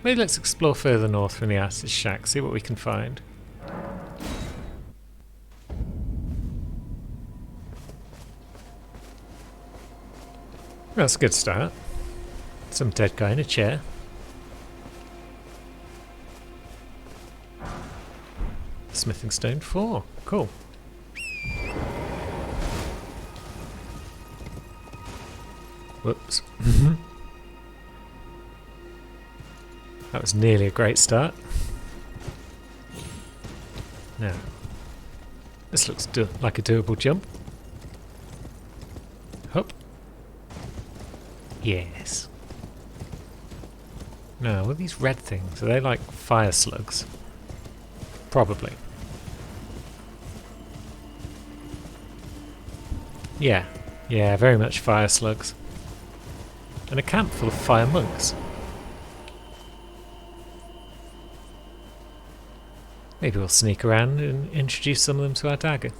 Maybe let's explore further north from the Acid Shack, see what we can find. That's a good start. Some dead guy in a chair. Smithing stone 4. Cool. Whoops. That was nearly a great start. Now, this looks like a doable jump. Hop. Yes. Now, what are these red things? Are they like fire slugs? Probably. Yeah. Yeah, very much fire slugs. And a camp full of fire monks. Maybe we'll sneak around and introduce some of them to our dagger.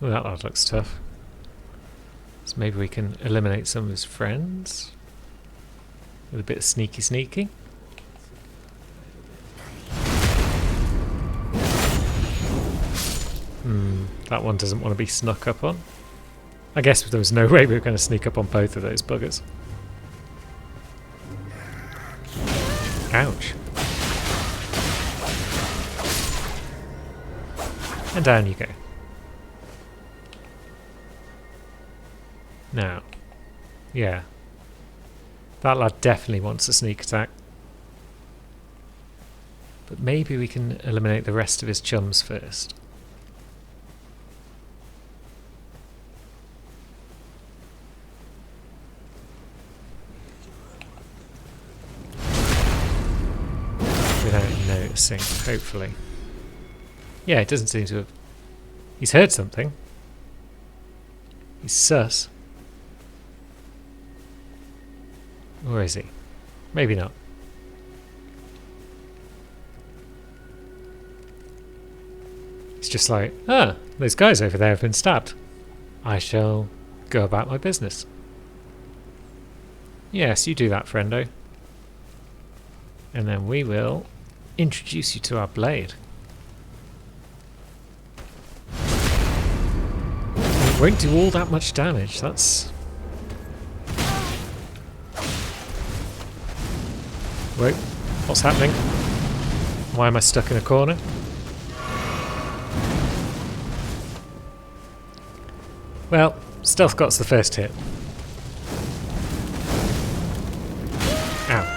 Oh, that lad looks tough. So maybe we can eliminate some of his friends with a bit of sneaky. That one doesn't want to be snuck up on. I guess there was no way we were going to sneak up on both of those buggers. Ouch. And down you go. Now, yeah. That lad definitely wants a sneak attack. But maybe we can eliminate the rest of his chums first. Without noticing, hopefully. Yeah, it doesn't seem to have... He's heard something. He's sus. Or is he? Maybe not. It's just like, ah, those guys over there have been stabbed. I shall go about my business. Yes, you do that, friendo. And then we will introduce you to our blade. It won't do all that much damage, that's... Wait, what's happening? Why am I stuck in a corner? Well, stealth got's the first hit. Ow.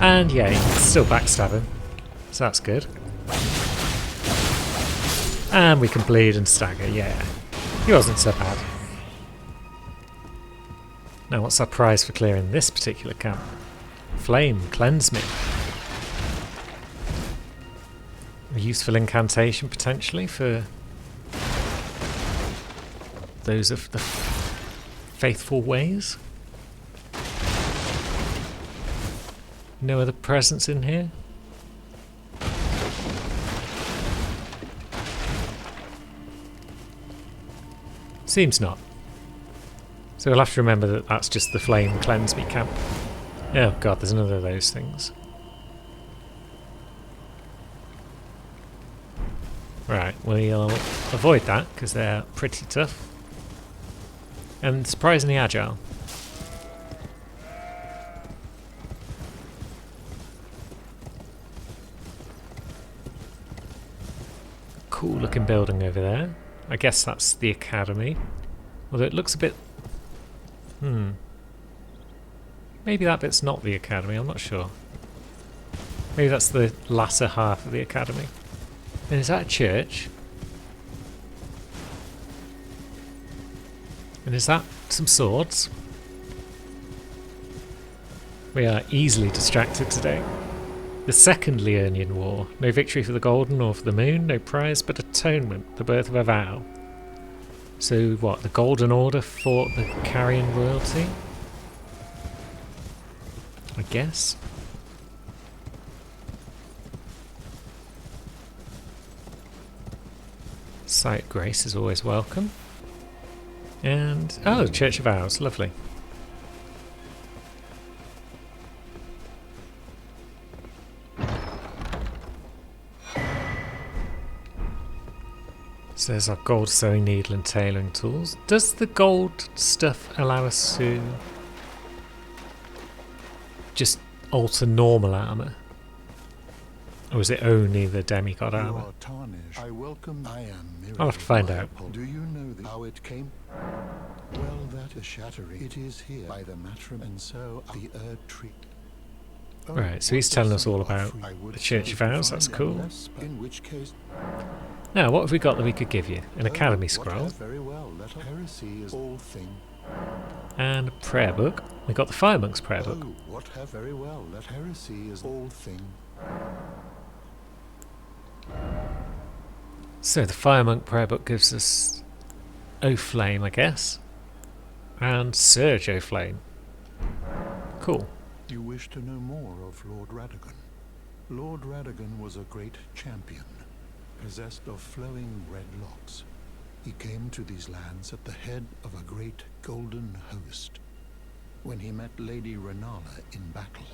And yeah, you can still backstab him. So that's good. And we can bleed and stagger, yeah. He wasn't so bad. Now what's our prize for clearing this particular camp? Flame, cleanse me. A useful incantation potentially for those of the faithful ways. No other presence in here? Seems not. So we'll have to remember that that's just the flame cleanse me camp. Oh god, there's another of those things. Right, we'll avoid that because they're pretty tough. And surprisingly agile. Cool looking building over there. I guess that's the academy. Although it looks a bit... Maybe that bit's not the academy, I'm not sure. Maybe that's the latter half of the academy. And is that a church? And is that some swords? We are easily distracted today. The Second Liurnian War. No victory for the Golden or for the Moon, no prize but atonement, the birth of a vow. So what, the Golden Order fought the Carian royalty? I guess. Sight of Grace is always welcome. And, oh, Church of Owls, lovely. So there's our gold sewing needle and tailoring tools. Does the gold stuff allow us to just alter normal armour? Or is it only the demigod armour? I welcome. I am I'll have to find out. Do you know how it came? Well, that is shattering. It is here by the matron, and so the Erd tree. Oh, Right, so he's telling us all about the Church of Owls, that's cool. In which case, Now, what have we got that we could give you? An Academy Scroll very well. Heresy is all thing. and a prayer book. We got the Fire Monk's prayer book. Oh, what have very well. Let heresy is all thing. So the Fire Monk prayer book gives us O'Flame, I guess, and Surge O'Flame. Cool. You wish to know more of Lord Radagon? Lord Radagon was a great champion, possessed of flowing red locks. He came to these lands at the head of a great golden host. When he met Lady Renala in battle,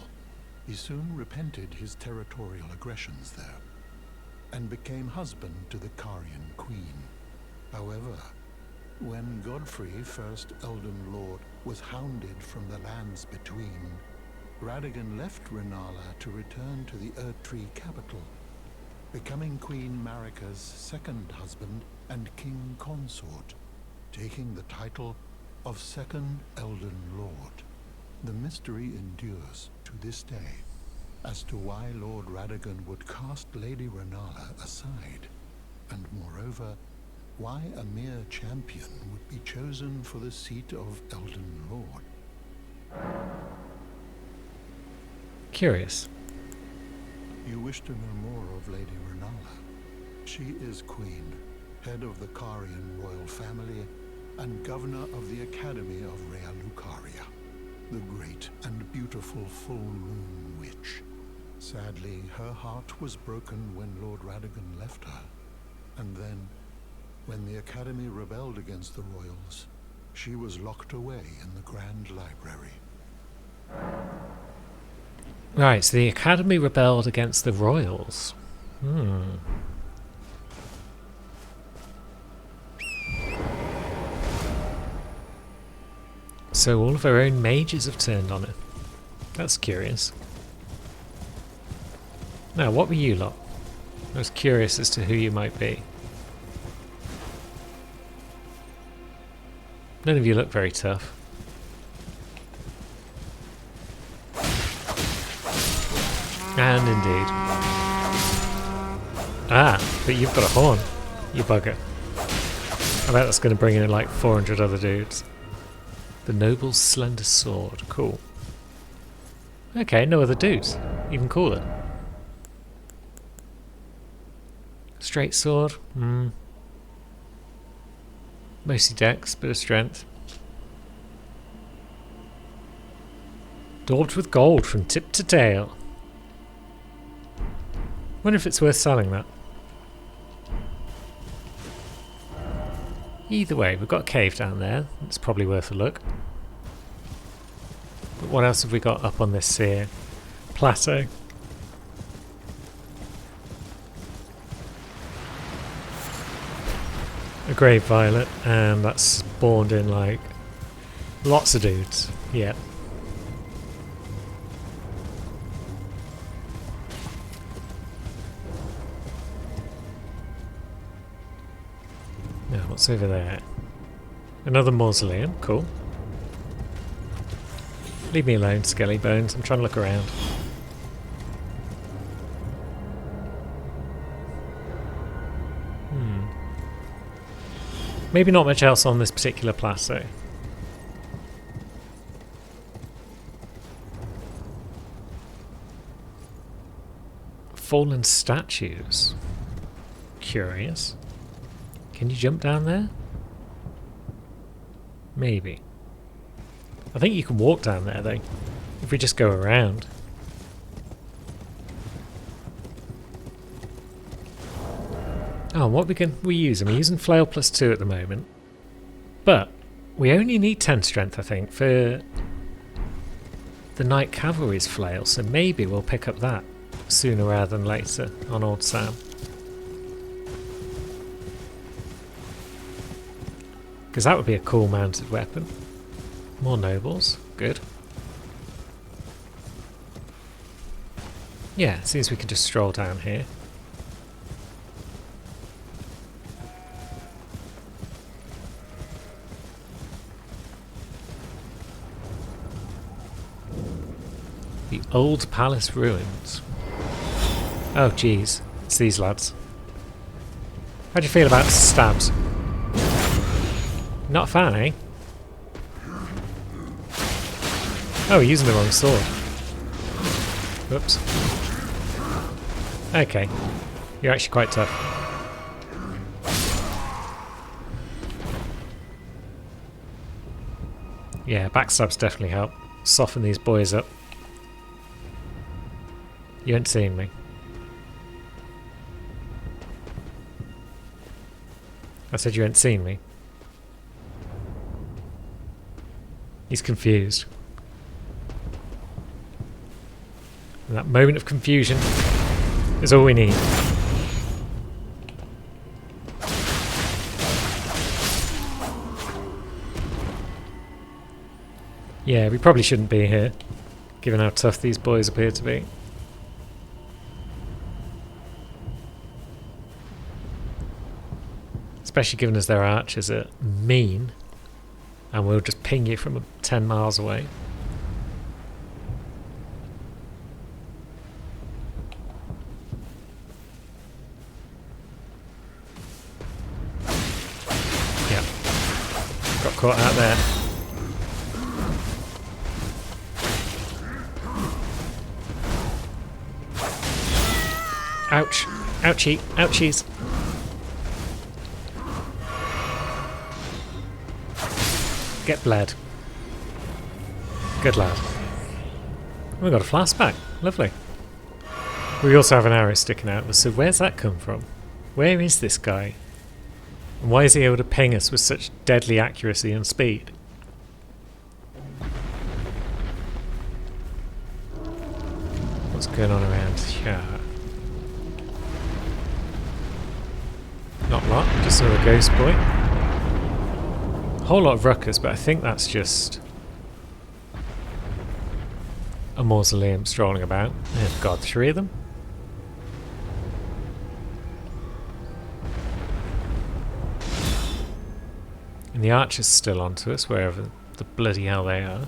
he soon repented his territorial aggressions there, and became husband to the Carian queen. However, when Godfrey, first Elden Lord, was hounded from the lands between, Radagon left Renala to return to the Erdtree capital, becoming Queen Marika's second husband and king consort, taking the title of Second Elden Lord. The mystery endures to this day as to why Lord Radagon would cast Lady Renala aside, and moreover, why a mere champion would be chosen for the seat of Elden Lord. Curious. You wish to know more of Lady Renala? She is queen, head of the Carian royal family, and governor of the Academy of Rea Lucaria, the great and beautiful full moon witch. Sadly, her heart was broken when Lord Radagon left her, and then, when the Academy rebelled against the royals, she was locked away in the Grand Library. Right, so the Academy rebelled against the royals. So all of her own mages have turned on her. That's curious. Now, what were you lot? I was curious as to who you might be. None of you look very tough. And indeed. Ah, but you've got a horn, you bugger. I bet that's going to bring in like 400 other dudes. The Noble's Slender Sword, cool. Okay, no other dudes, even cooler. Straight sword, mostly dex, bit of strength. Daubed with gold from tip to tail. Wonder if it's worth selling that. Either way, we've got a cave down there. It's probably worth a look. But what else have we got up on this here plateau? A grave violet, and that's spawned in like lots of dudes. Yeah. Now, what's over there? Another mausoleum, cool. Leave me alone, Skelly Bones. I'm trying to look around. Maybe not much else on this particular plateau. Fallen statues. Curious. Can you jump down there? Maybe. I think you can walk down there though, if we just go around. Oh, what we using? We're using flail +2 at the moment. But we only need 10 strength, I think, for the Knight Cavalry's flail, so maybe we'll pick up that sooner rather than later on Old Sam. Because that would be a cool mounted weapon. More nobles, good. Yeah, it seems we can just stroll down here. The Old Palace Ruins. Oh jeez, it's these lads. How do you feel about stabs? Not a fan, eh? Oh, we're using the wrong sword. Whoops. Okay. You're actually quite tough. Yeah, backstabs definitely help. Soften these boys up. You ain't seen me. I said you ain't seen me. He's confused. And that moment of confusion is all we need. Yeah, we probably shouldn't be here, given how tough these boys appear to be. Especially given as their archers are mean, and we'll just ping you from 10 miles away. Yeah, got caught out there. Ouch! Ouchie! Ouchies! Get bled. Good lad. We got a flask back. Lovely. We also have an arrow sticking out. So where's that come from? Where is this guy? And why is he able to ping us with such deadly accuracy and speed? What's going on around here? Not a lot. Just another ghost boy. Whole lot of ruckus, but I think that's just a mausoleum strolling about. Oh god, 3 of them? And the archer's still onto us, wherever the bloody hell they are.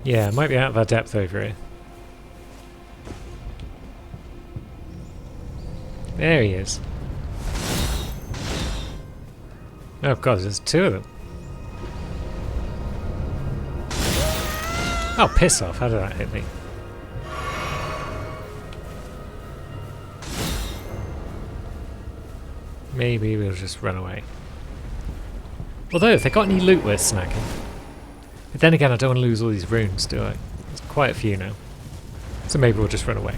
Yeah, might be out of our depth over here. There he is. Oh god, there's 2 of them. Oh, piss off. How did that hit me? Maybe we'll just run away. Although, if they got any loot worth snagging. But then again, I don't want to lose all these runes, do I? There's quite a few now. So maybe we'll just run away.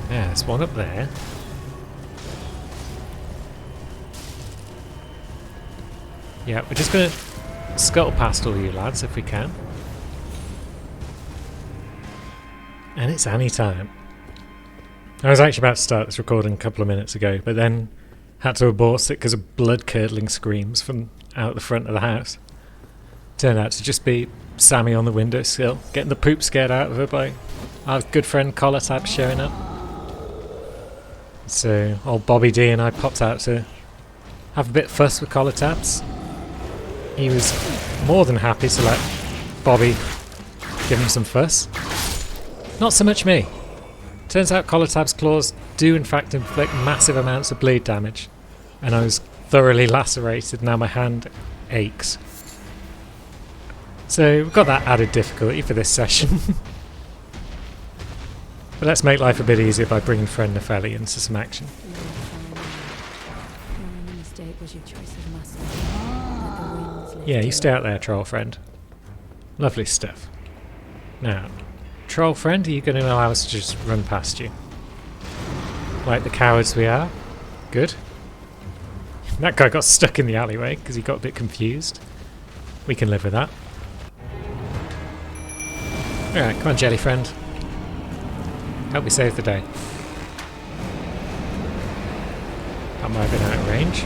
Yeah, there's one up there. Yeah, we're just going to scuttle past all you lads if we can. And it's any time. I was actually about to start this recording a couple of minutes ago, but then had to abort it because of blood-curdling screams from out the front of the house. Turned out to just be Sammy on the windowsill, getting the poop scared out of her by our good friend Colotab showing up. So old Bobby D and I popped out to have a bit of fuss with Colotabs. He was more than happy to let Bobby give him some fuss. Not so much me. Turns out Colotab's claws do in fact inflict massive amounts of bleed damage, and I was thoroughly lacerated. Now my hand aches. So we've got that added difficulty for this session. But let's make life a bit easier by bringing friend Nepheli into some action. Yeah, you stay out there, troll friend. Lovely stuff. Now, troll friend, are you going to allow us to just run past you? Like the cowards we are? Good. That guy got stuck in the alleyway because he got a bit confused. We can live with that. Alright, come on, jelly friend. Help me save the day. That might have been out of range.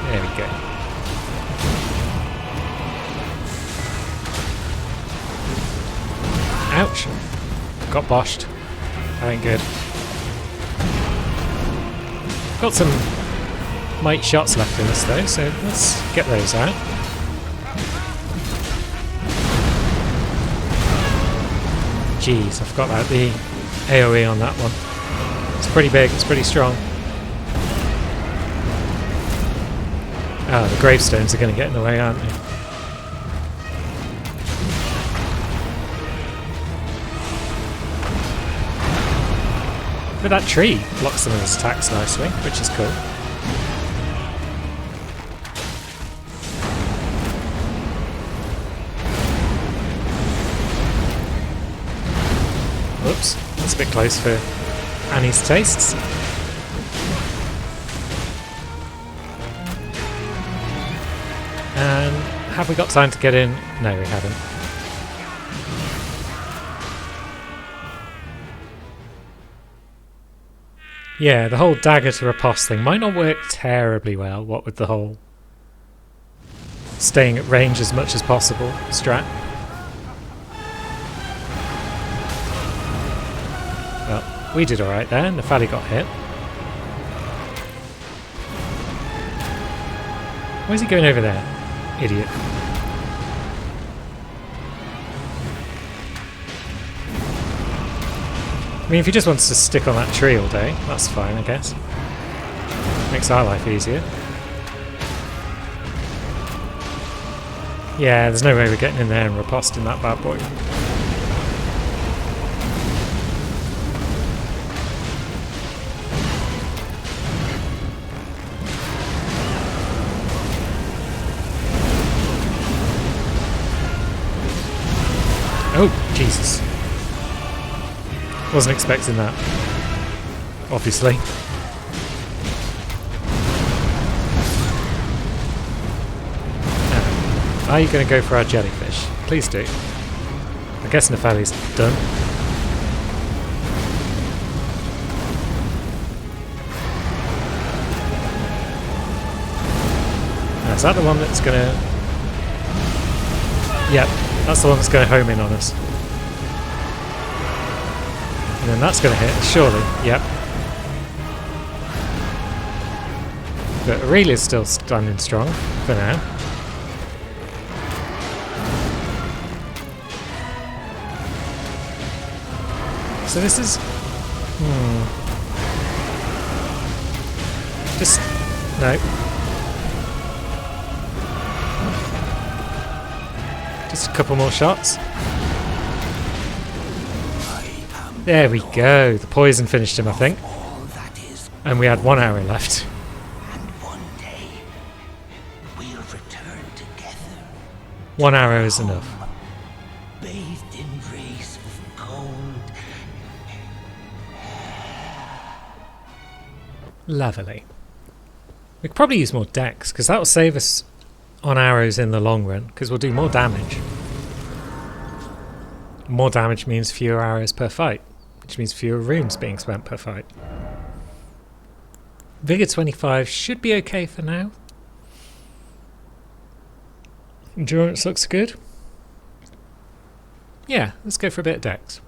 There we go. Ouch! Got boshed. That ain't good. Got some might shots left in us though, so let's get those out. Jeez, I forgot about the AoE on that one. It's pretty big, it's pretty strong. Ah, the gravestones are going to get in the way, aren't they? But that tree blocks some of his attacks nicely, which is cool. Whoops, that's a bit close for Annie's tastes. And have we got time to get in? No, we haven't. Yeah, the whole dagger to riposte thing might not work terribly well, what with the whole staying at range as much as possible strat. Well, we did alright there, and Nepheli got hit. Where's he going over there? Idiot. I mean, if he just wants to stick on that tree all day, that's fine, I guess. Makes our life easier. Yeah, there's no way we're getting in there and riposting that bad boy. Oh, Jesus. Wasn't expecting that. Obviously. Are you going to go for our jellyfish? Please do. I guess Nepheli's done. Now, is that the one that's going to... Yep, that's the one that's going to home in on us. And then that's going to hit, surely. Yep. But Aurelia's still standing strong for now. So this is... Just... No. Just a couple more shots. There we go. The poison finished him, I think. And we had 1 hour left. And one day we'll return together. 1 arrow is enough. Bathed in rays of cold. Lovely. We could probably use more dex, because that will save us on arrows in the long run, because we'll do more damage. More damage means fewer arrows per fight, which means fewer runes being spent per fight. Vigor 25 should be okay for now. Endurance looks good. Yeah, let's go for a bit of dex.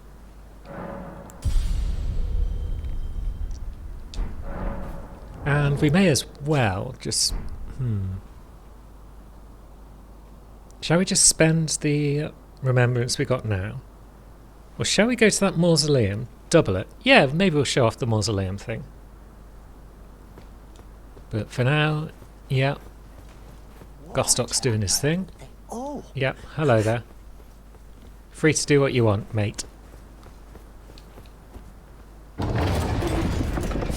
And we may as well just... Shall we just spend the remembrance we got now? Or shall we go to that mausoleum, double it? Yeah, maybe we'll show off the mausoleum thing. But for now, yeah, Gostock's doing his thing. Oh, Yep, hello there. Free to do what you want, mate.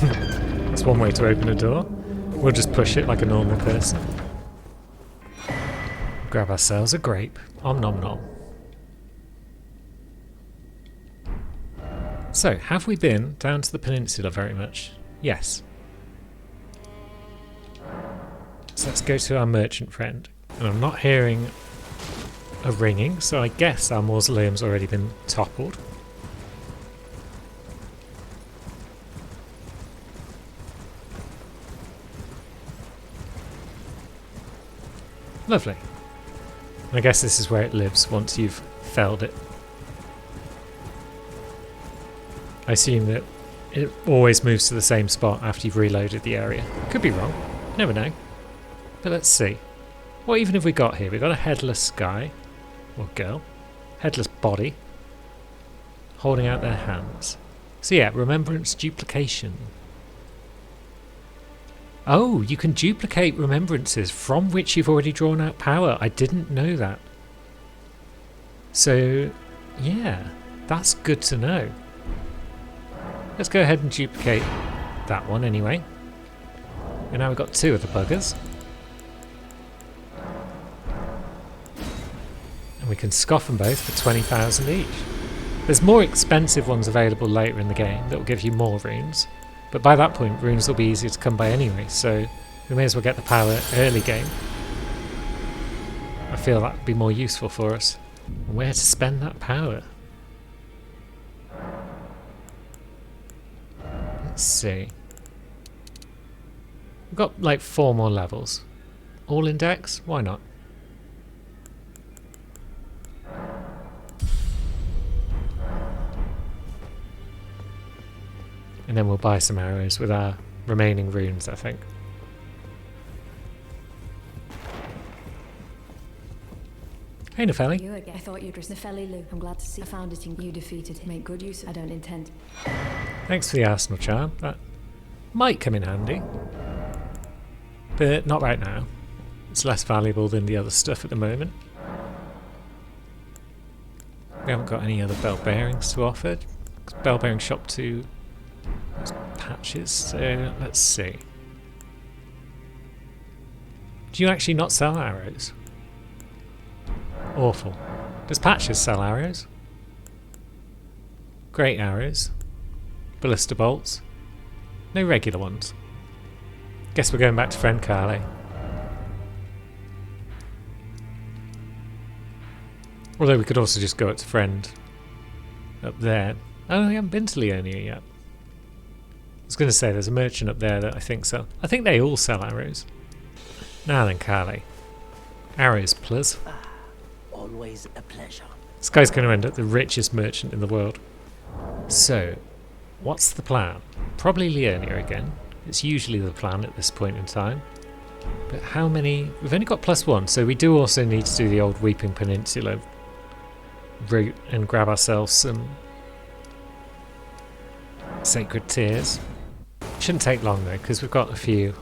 That's one way to open a door. We'll just push it like a normal person. Grab ourselves a grape. Om nom nom. So, have we been down to the peninsula very much? Yes. So let's go to our merchant friend. And I'm not hearing a ringing, so I guess our mausoleum's already been toppled. Lovely. I guess this is where it lives once you've felled it. I assume that it always moves to the same spot after you've reloaded the area. Could be wrong. Never know. But let's see. What even have we got here? We've got a headless guy. Or girl. Headless body. Holding out their hands. So yeah, remembrance duplication. Oh, you can duplicate remembrances from which you've already drawn out power. I didn't know that. So, yeah, that's good to know. Let's go ahead and duplicate that one anyway. And now we've got two of the buggers. And we can scoff them both for 20,000 each. There's more expensive ones available later in the game that will give you more runes. But by that point, runes will be easier to come by anyway, so we may as well get the power early game. I feel that would be more useful for us. Where to spend that power? Let's see. We've got like 4 more levels. All index? Why not? And then we'll buy some arrows with our remaining runes, I think. Hey, Nepheli. You again. I thought you'd risk Nepheli, Lou. I'm glad to see. I found it in you defeated. Make good use of it. I don't intend. Thanks for the arsenal charm. That might come in handy. But not right now. It's less valuable than the other stuff at the moment. We haven't got any other bell bearings to offer. Bell bearing shop to those patches, so let's see. Do you actually not sell arrows? Awful. Does patches sell arrows? Great arrows. Ballista bolts. No regular ones. Guess we're going back to friend Carly. Although we could also just go up to friend up there. Oh, we haven't been to Leonia yet. I was going to say there's a merchant up there that I think so. I think they all sell arrows. Now then, Carly. Arrows, please. always a pleasure. This guy's going to end up the richest merchant in the world. So, what's the plan? Probably Leonia again. It's usually the plan at this point in time. But how many? We've only got +1, so we do also need to do the old Weeping Peninsula route and grab ourselves some Sacred Tears. Shouldn't take long though, because we've got a few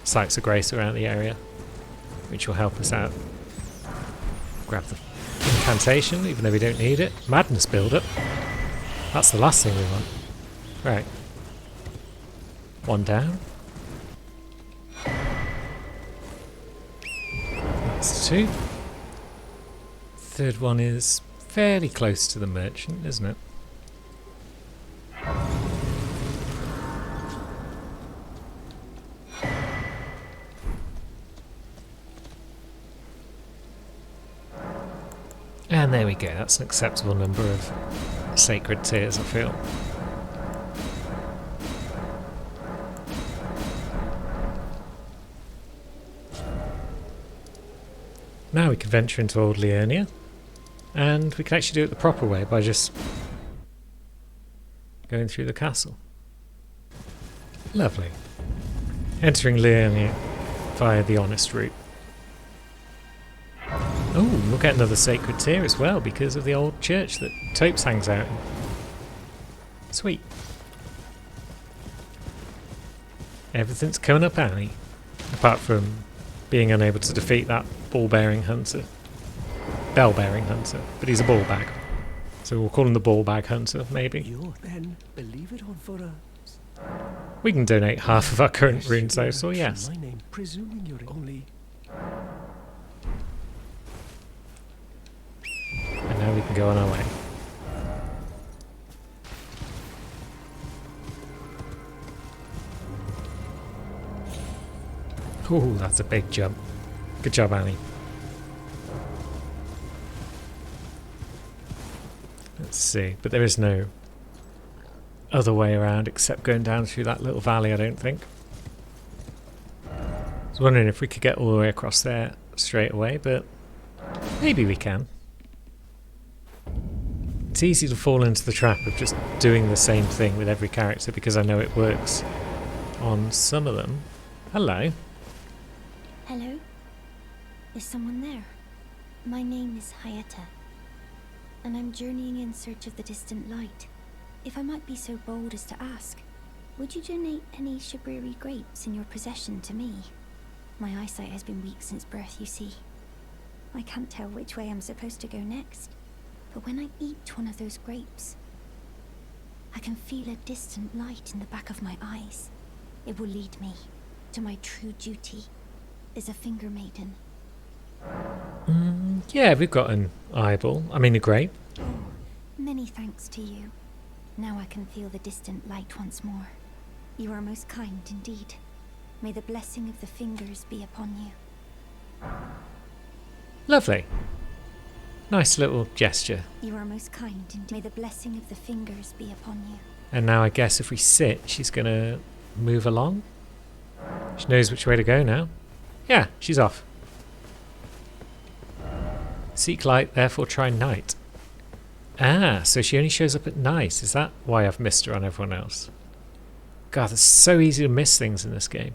sites of grace around the area, which will help us out. Grab the incantation, even though we don't need it. Madness build-up. That's the last thing we want. Right. One down. That's 2. Third one is fairly close to the merchant, isn't it? And there we go, that's an acceptable number of Sacred Tears, I feel. Now we can venture into Old Leonia, and we can actually do it the proper way by just going through the castle. Lovely. Entering Leonia via the honest route. Oh, we'll get another Sacred Tear as well because of the old church that Topes hangs out in. Sweet. Everything's coming up, Annie. Apart from being unable to defeat that ball-bearing hunter. Bell-bearing hunter. But he's a ball bag. So we'll call him the ball bag hunter, maybe. You then believe it on for a We can donate half of our current rune soul, yes. my name, presuming you're only And now we can go on our way. Ooh, that's a big jump. Good job, Annie. Let's see, but there is no other way around except going down through that little valley, I don't think. I was wondering if we could get all the way across there straight away, but maybe we can. It's easy to fall into the trap of just doing the same thing with every character because I know it works on some of them. Hello. Hello? Is someone there? My name is Hayata, and I'm journeying in search of the distant light. If I might be so bold as to ask, would you donate any Shabriri grapes in your possession to me? My eyesight has been weak since birth, you see. I can't tell which way I'm supposed to go next, but when I eat one of those grapes, I can feel a distant light in the back of my eyes. It will lead me to my true duty as a finger maiden. Yeah, we've got an eyeball. I mean a grape. Oh, many thanks to you. Now I can feel the distant light once more. You are most kind indeed. May the blessing of the fingers be upon you. Lovely. Nice little gesture. You are most kind indeed. May the blessing of the fingers be upon you. And now I guess if we sit, she's going to move along. She knows which way to go now. Yeah, she's off. Seek light, therefore try night. Ah, so she only shows up at night. Is that why I've missed her on everyone else? God, it's so easy to miss things in this game.